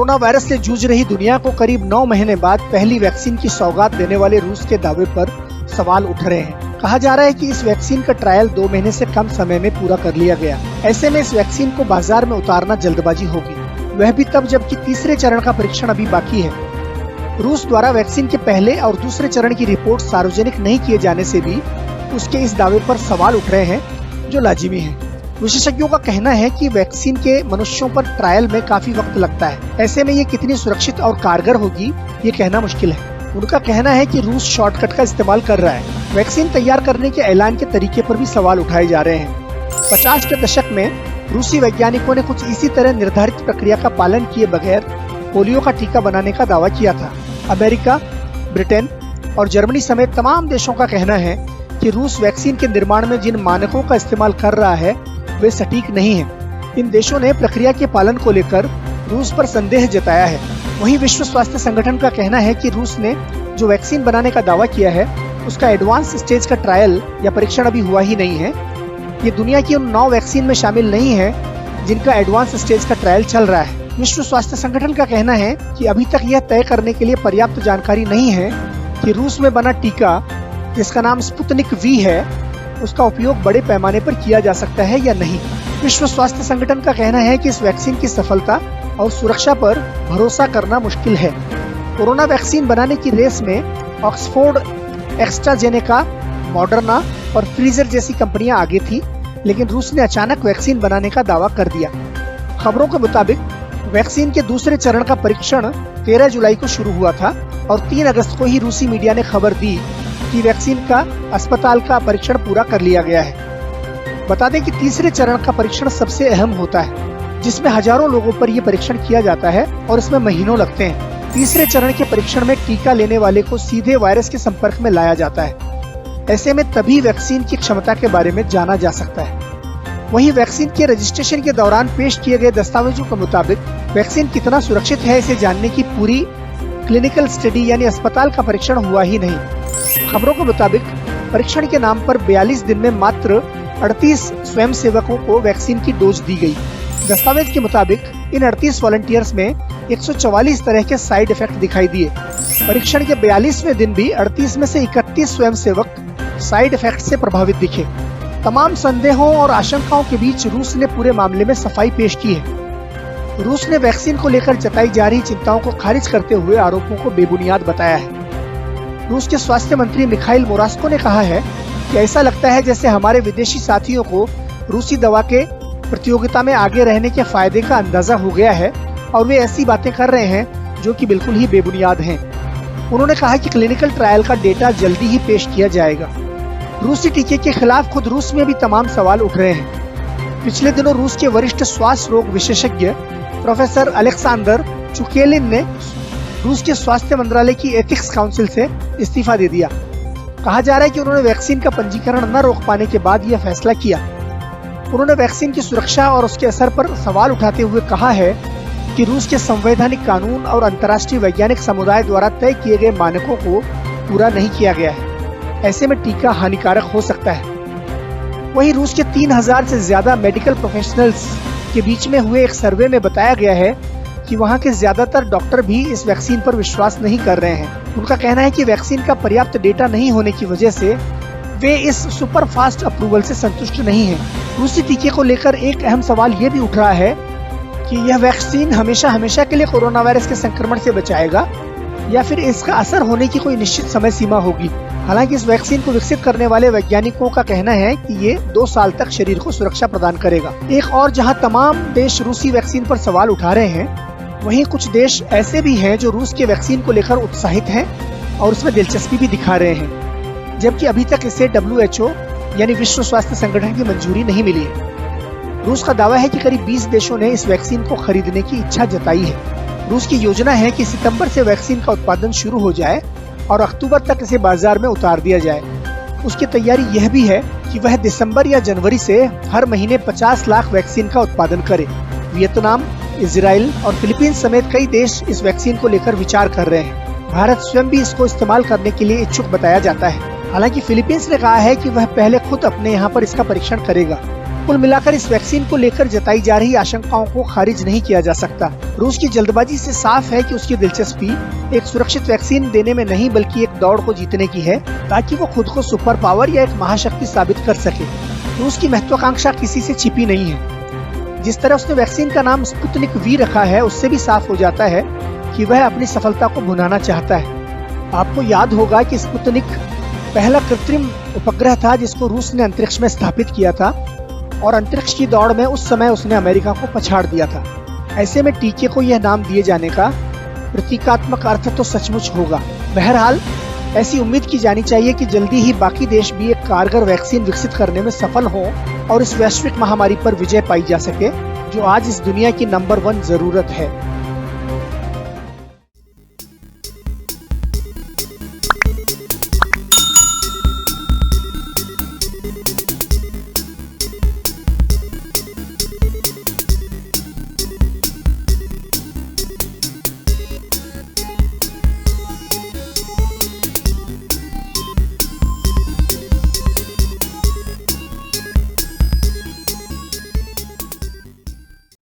Corona virus से जूझ रही दुनिया को करीब 9 महीने बाद पहली वैक्सीन की सौगात देने वाले रूस के दावे पर सवाल उठ रहे हैं। कहा जा रहा है कि इस वैक्सीन का ट्रायल 2 महीने से कम समय में पूरा कर लिया गया। ऐसे में इस वैक्सीन को बाजार में उतारना जल्दबाजी होगी, वह भी तब जबकि तीसरे चरण का परीक्षण अभी बाकी है। रूस द्वारा वैक्सीन के पहले और दूसरे चरण की रिपोर्ट सार्वजनिक नहीं किए जाने से भी उसके इस दावे पर सवाल उठ रहे हैं, जो लाजिमी है। विशेषज्ञों का कहना है कि वैक्सीन के मनुष्यों पर ट्रायल में काफी वक्त लगता है। ऐसे में ये कितनी सुरक्षित और कारगर होगी, ये कहना मुश्किल है। उनका कहना है कि रूस शॉर्टकट का इस्तेमाल कर रहा है। वैक्सीन तैयार करने के ऐलान के तरीके पर भी सवाल उठाए जा रहे हैं। 50 के दशक में रूसी वैज्ञानिकों ने कुछ इसी तरह निर्धारित प्रक्रिया का पालन किए बगैर पोलियो का टीका बनाने का दावा किया था। अमेरिका, ब्रिटेन और जर्मनी समेत तमाम देशों का कहना है कि रूस वैक्सीन के निर्माण में जिन मानकों का इस्तेमाल कर रहा है वे सटीक नहीं है। इन देशों ने प्रक्रिया के पालन को लेकर रूस पर संदेह जताया है। वहीं विश्व स्वास्थ्य संगठन का कहना है कि रूस ने जो वैक्सीन बनाने का दावा किया है उसका एडवांस स्टेज का ट्रायल या परीक्षण अभी हुआ ही नहीं है। ये दुनिया की उन 9 वैक्सीन में शामिल नहीं है जिनका एडवांस स्टेज का ट्रायल चल रहा है। विश्व स्वास्थ्य संगठन का कहना है कि अभी तक यह तय करने के लिए पर्याप्त जानकारी नहीं है कि रूस में बना टीका, जिसका नाम स्पुतनिक वी है, उसका उपयोग बड़े पैमाने पर किया जा सकता है या नहीं। विश्व स्वास्थ्य संगठन का कहना है कि इस वैक्सीन की सफलता और सुरक्षा पर भरोसा करना मुश्किल है। कोरोना वैक्सीन बनाने की रेस में ऑक्सफोर्ड, एस्ट्राजेनेका, मॉडर्ना और फ्रीजर जैसी कंपनियां आगे थी, लेकिन रूस ने अचानक वैक्सीन बनाने का दावा कर दिया। खबरों के मुताबिक वैक्सीन के दूसरे चरण का परीक्षण 13 जुलाई को शुरू हुआ था और 3 अगस्त को ही रूसी मीडिया ने खबर दी कि वैक्सीन का अस्पताल का परीक्षण पूरा कर लिया गया है। बता दें कि तीसरे चरण का परीक्षण सबसे अहम होता है, जिसमें हजारों लोगों पर यह परीक्षण किया जाता है और इसमें महीनों लगते हैं। तीसरे चरण के परीक्षण में टीका लेने वाले को सीधे वायरस के संपर्क में लाया जाता है। ऐसे में तभी वैक्सीन की क्षमता के बारे में जाना जा सकता है। वहीं वैक्सीन के रजिस्ट्रेशन के दौरान पेश किए गए दस्तावेजों के मुताबिक वैक्सीन कितना सुरक्षित है, इसे जानने की पूरी क्लिनिकल स्टडी यानी अस्पताल का परीक्षण हुआ ही नहीं। खबरों के मुताबिक परीक्षण के नाम पर 42 दिन में मात्र 38 स्वयंसेवकों को वैक्सीन की डोज दी गई। दस्तावेज के मुताबिक इन 38 वॉलंटियर्स में 144 तरह के साइड इफेक्ट दिखाई दिए। परीक्षण के 42वें दिन भी 38 में से 31 स्वयंसेवक साइड इफेक्ट से प्रभावित दिखे। तमाम संदेहों और आशंकाओं के बीच रूस ने पूरे मामले में सफाई पेश की है। रूस ने वैक्सीन को लेकर जताई जा रही चिंताओं को खारिज करते हुए आरोपों को बेबुनियाद बताया है। रूस के स्वास्थ्य मंत्री मिखाइल मोरास्को ने कहा है कि ऐसा लगता है जैसे हमारे विदेशी साथियों को रूसी दवा के प्रतियोगिता में आगे रहने के फायदे का अंदाजा हो गया है और वे ऐसी बातें कर रहे हैं जो कि बिल्कुल ही बेबुनियाद हैं। उन्होंने कहा कि क्लिनिकल ट्रायल का डेटा जल्दी ही पेश किया जाएगा। रूसी टीके के खिलाफ खुद रूस में भी तमाम सवाल उठ रहे हैं। पिछले दिनों रूस के वरिष्ठ श्वास रोग विशेषज्ञ प्रोफेसर अलेक्सांडर चुकेलिन ने रूस के स्वास्थ्य मंत्रालय की एथिक्स काउंसिल से इस्तीफा दे दिया। कहा जा रहा है कि उन्होंने वैक्सीन का पंजीकरण न रोक पाने के बाद यह फैसला किया। उन्होंने वैक्सीन की सुरक्षा और उसके असर पर सवाल उठाते हुए कहा है कि रूस के संवैधानिक कानून और अंतर्राष्ट्रीय वैज्ञानिक समुदाय द्वारा तय किए गए मानकों को पूरा नहीं किया गया है। ऐसे में टीका हानिकारक हो सकता है। वहीं रूस के 3000 से ज्यादा मेडिकल प्रोफेशनल्स के बीच में हुए एक सर्वे में बताया गया है कि वहां के ज्यादातर डॉक्टर भी इस वैक्सीन पर विश्वास नहीं कर रहे हैं। उनका कहना है कि वैक्सीन का पर्याप्त डेटा नहीं होने की वजह से वे इस सुपर फास्ट अप्रूवल से संतुष्ट नहीं हैं। रूसी टीके को लेकर एक अहम सवाल ये भी उठ रहा है कि यह वैक्सीन हमेशा के लिए कोरोना वायरस के संक्रमण से बचाएगा या फिर इसका असर होने की कोई निश्चित समय सीमा होगी। हालांकि इस वैक्सीन को विकसित करने वाले वैज्ञानिकों का कहना है कि ये 2 साल तक शरीर को सुरक्षा प्रदान करेगा। एक और जहां तमाम देश रूसी वैक्सीन पर सवाल उठा रहे हैं, वहीं कुछ देश ऐसे भी हैं जो रूस के वैक्सीन को लेकर उत्साहित हैं और उसमें दिलचस्पी भी दिखा रहे हैं, जबकि अभी तक इसे WHO यानी विश्व स्वास्थ्य संगठन की मंजूरी नहीं मिली है। रूस का दावा है कि करीब 20 देशों ने इस वैक्सीन को खरीदने की इच्छा जताई है। रूस की योजना है कि सितंबर से वैक्सीन का उत्पादन शुरू हो जाए और अक्टूबर तक इसे बाजार में उतार दिया जाए। उसकी तैयारी यह भी है कि वह दिसंबर या जनवरी से हर महीने 50 लाख वैक्सीन का उत्पादन करे। वियतनाम, इजराइल और फिलीपींस समेत कई देश इस वैक्सीन को लेकर विचार कर रहे हैं। भारत स्वयं भी इसको इस्तेमाल करने के लिए इच्छुक बताया जाता है। हालांकि फिलीपींस ने कहा है कि वह पहले खुद अपने यहाँ पर इसका परीक्षण करेगा। कुल मिलाकर इस वैक्सीन को लेकर जताई जा रही आशंकाओं को खारिज नहीं किया जा सकता। रूस की जल्दबाजी से साफ है कि उसकी दिलचस्पी एक सुरक्षित वैक्सीन देने में नहीं बल्कि एक दौड़ को जीतने की है, ताकि वो खुद को सुपर पावर या एक महाशक्ति साबित कर सके। रूस की महत्वाकांक्षा किसी से छिपी नहीं है। जिस तरह उसने वैक्सीन का नाम स्पुतनिक वी रखा है, उससे भी साफ हो जाता है कि वह अपनी सफलता को भुनाना चाहता है। आपको याद होगा कि स्पुतनिक पहला कृत्रिम उपग्रह था जिसको रूस ने अंतरिक्ष में स्थापित किया था, और अंतरिक्ष की दौड़ में उस समय उसने अमेरिका को पछाड़ दिया था। ऐसे में टीके को यह नाम दिए जाने का प्रतीकात्मक अर्थ तो सचमुच होगा। बहरहाल ऐसी उम्मीद की जानी चाहिए कि जल्दी ही बाकी देश भी एक कारगर वैक्सीन विकसित करने में सफल हों और इस वैश्विक महामारी पर विजय पाई जा सके, जो आज इस दुनिया की नंबर 1 जरूरत है।